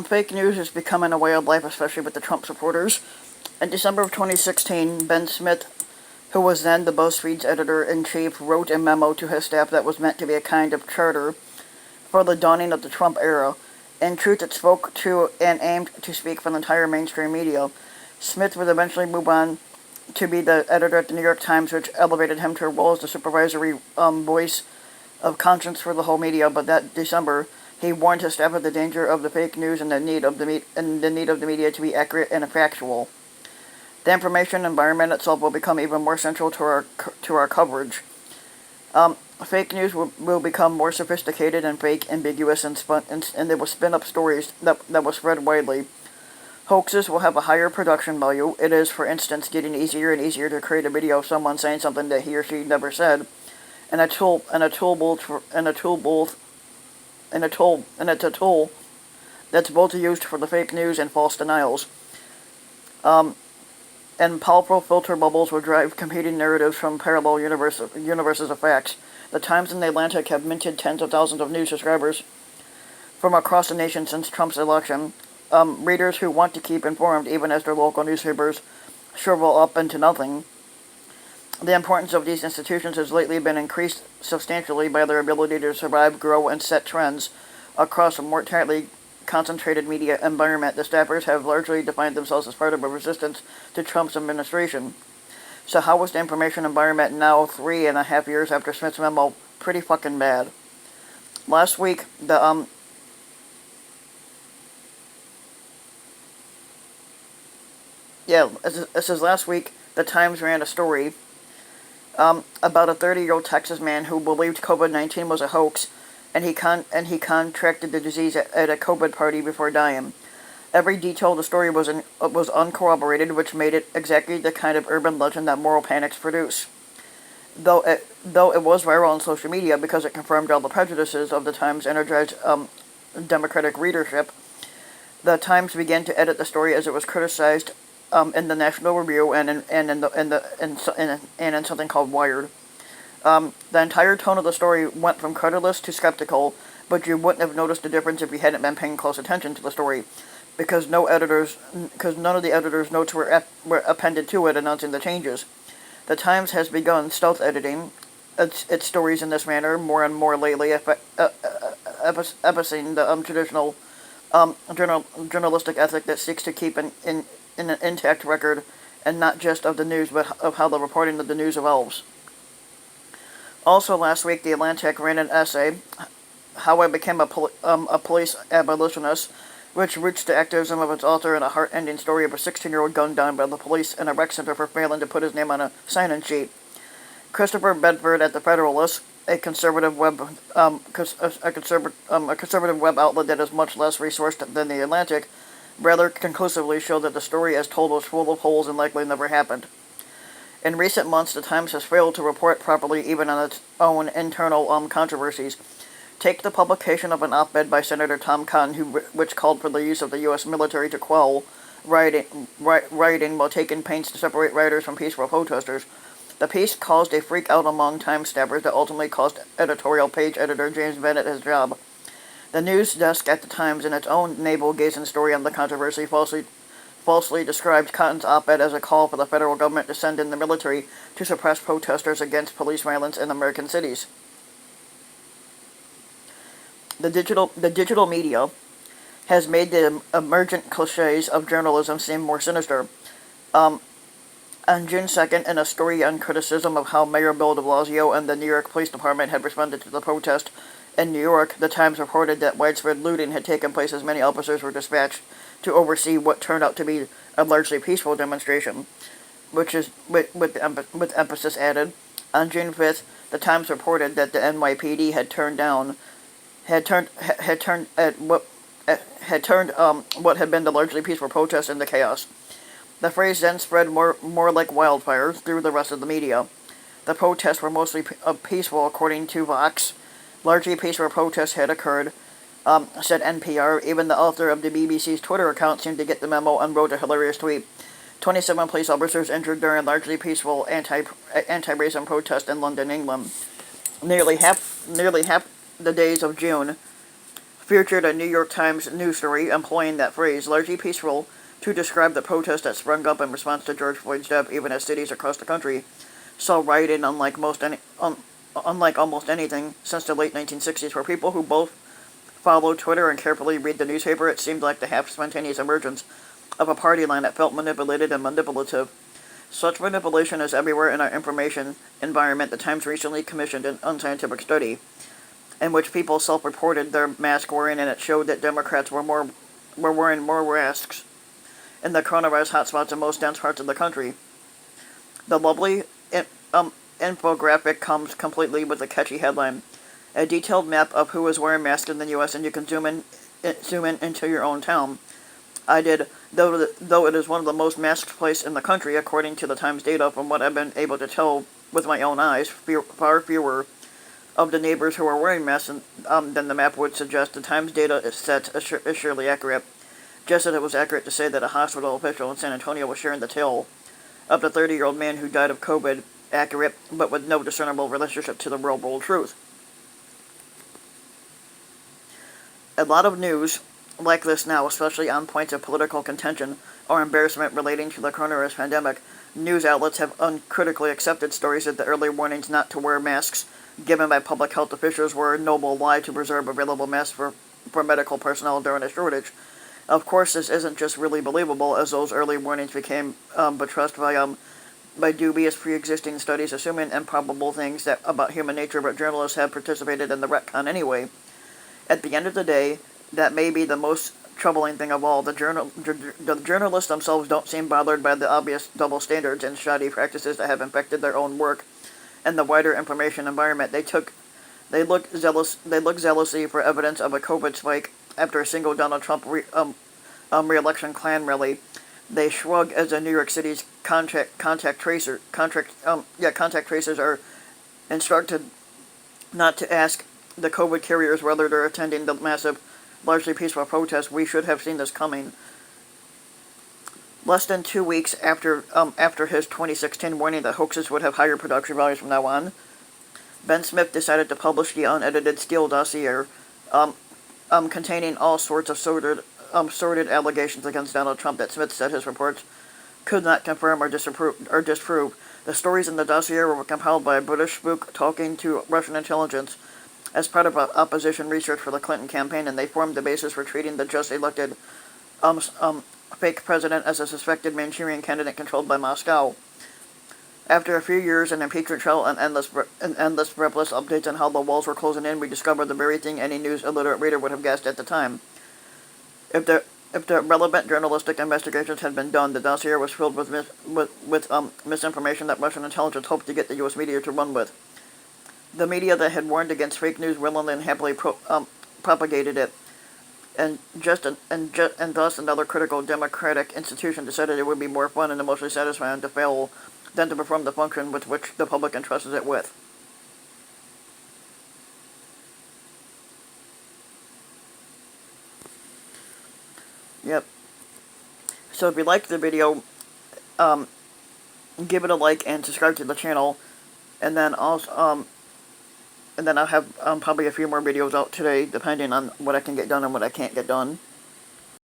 Fake news is becoming a way of life, especially with the Trump supporters. In December of 2016, Ben Smith, who was then the BuzzFeed's editor-in-chief, wrote a memo to his staff that was meant to be a kind of charter for the dawning of the Trump era. In truth, it spoke to and aimed to speak for the entire mainstream media. Smith would eventually move on to be the editor at the New York Times, which elevated him to a role as the supervisory voice of conscience for the whole media. But that December, he warned his staff of the danger of the fake news and the need of the media to be accurate and factual. The information environment itself will become even more central to our coverage. Fake news will become more sophisticated and fake, ambiguous, and they will spin up stories that will spread widely. Hoaxes will have a higher production value. It is, for instance, getting easier and easier to create a video of someone saying something that he or she never said, and it's a tool that's both used for the fake news and false denials. And powerful filter bubbles will drive competing narratives from parallel universes of facts. The Times and The Atlantic have minted tens of thousands of new subscribers from across the nation since Trump's election. Readers who want to keep informed, even as their local newspapers shrivel up into nothing. The importance of these institutions has lately been increased substantially by their ability to survive, grow, and set trends across a more tightly concentrated media environment. The staffers have largely defined themselves as part of a resistance to Trump's administration. So how was the information environment now, 3.5 years after Smith's memo? Pretty fucking bad. Last week, this is last week, the Times ran a story about a 30-year-old Texas man who believed COVID-19 was a hoax, and he contracted the disease at a COVID party before dying. Every detail of the story was uncorroborated, which made it exactly the kind of urban legend that moral panics produce. Though it was viral on social media because it confirmed all the prejudices of the Times' energized Democratic readership, the Times began to edit the story as it was criticized in the National Review and in something called Wired. The entire tone of the story went from credulous to skeptical, but you wouldn't have noticed the difference if you hadn't been paying close attention to the story, because none of the editors' notes were appended to it announcing the changes. The Times has begun stealth editing its stories in this manner more and more lately, evidencing the traditional journalistic ethic that seeks to keep an intact record, and not just of the news, but of how the reporting of the news evolves. Also last week, The Atlantic ran an essay, How I Became a Police Abolitionist, which roots the activism of its author in a heart-ending story of a 16-year-old gunned down by the police in a rec center for failing to put his name on a sign-in sheet. Christopher Bedford at The Federalist, a conservative web outlet that is much less resourced than The Atlantic, rather conclusively showed that the story as told was full of holes and likely never happened. In recent months, the Times has failed to report properly even on its own internal controversies. Take the publication of an op-ed by Senator Tom Cotton, which called for the use of the U.S. military to quell rioting while taking pains to separate rioters from peaceful protesters. The piece caused a freak out among Times staffers that ultimately cost editorial page editor James Bennett his job. The news desk at the Times, in its own navel-gazing story on the controversy, falsely described Cotton's op-ed as a call for the federal government to send in the military to suppress protesters against police violence in American cities. The digital media has made the emergent cliches of journalism seem more sinister. On June 2nd, in a story on criticism of how Mayor Bill de Blasio and the New York Police Department had responded to the protest in New York, the Times reported that widespread looting had taken place as many officers were dispatched to oversee what turned out to be a largely peaceful demonstration, which is with emphasis added. On June 5th, the Times reported that the NYPD had turned what had been the largely peaceful protest into chaos. The phrase then spread more like wildfire through the rest of the media. The protests were mostly peaceful, according to Vox. Largely peaceful protests had occurred, said NPR. Even the author of the BBC's Twitter account seemed to get the memo and wrote a hilarious tweet. 27 police officers injured during a largely peaceful anti-racism protest in London, England. Nearly half the days of June featured a New York Times news story employing that phrase, largely peaceful, to describe the protest that sprung up in response to George Floyd's death, even as cities across the country saw rioting unlike almost anything since the late 1960s. For people who both follow Twitter and carefully read the newspaper, it seemed like the half-spontaneous emergence of a party line that felt manipulated and manipulative. Such manipulation is everywhere in our information environment. The Times recently commissioned an unscientific study in which people self-reported their mask wearing, and it showed that Democrats were wearing more masks in the coronavirus hotspots in most dense parts of the country. The lovely infographic comes completely with a catchy headline, a detailed map of who is wearing masks in the U.S., and you can zoom in into your own town. I did, though it is one of the most masked places in the country, according to the Times data. From what I've been able to tell with my own eyes, far fewer of the neighbors who are wearing masks than the map would suggest. The Times data is surely accurate, just as it was accurate to say that a hospital official in San Antonio was sharing the tale of the 30-year-old man who died of COVID, accurate, but with no discernible relationship to the real-world truth. A lot of news like this now, especially on points of political contention or embarrassment relating to the coronavirus pandemic, news outlets have uncritically accepted stories that the early warnings not to wear masks given by public health officials were a noble lie to preserve available masks for medical personnel during a shortage. Of course, this isn't just really believable, as those early warnings became buttressed by dubious pre-existing studies assuming improbable things about human nature, but journalists have participated in the retcon anyway. At the end of the day, that may be the most troubling thing of all. The journalists themselves don't seem bothered by the obvious double standards and shoddy practices that have infected their own work and the wider information environment. They look zealously for evidence of a COVID spike after a single Donald Trump re-election Klan rally. They shrug as the New York City's contact tracers are instructed not to ask the COVID carriers whether they're attending the massive, largely peaceful protest. We should have seen this coming. Less than 2 weeks after his 2016 warning that hoaxes would have higher production values from now on, Ben Smith decided to publish the unedited Steele dossier, containing all sorts of sordid allegations against Donald Trump that Smith said his reports could not confirm or disprove. The stories in the dossier were compiled by a British spook talking to Russian intelligence as part of opposition research for the Clinton campaign, and they formed the basis for treating the just elected fake president as a suspected Manchurian candidate controlled by Moscow. After a few years, an impeachment trial, and endless breathless updates on how the walls were closing in, we discovered the very thing any news illiterate reader would have guessed at the time. If the relevant journalistic investigations had been done, the dossier was filled with misinformation that Russian intelligence hoped to get the U.S. media to run with. The media that had warned against fake news willingly and happily propagated it, and thus another critical democratic institution decided it would be more fun and emotionally satisfying to fail than to perform the function with which the public entrusted it with. Yep. So if you liked the video, give it a like and subscribe to the channel, and then also and then I'll have probably a few more videos out today, depending on what I can get done and what I can't get done.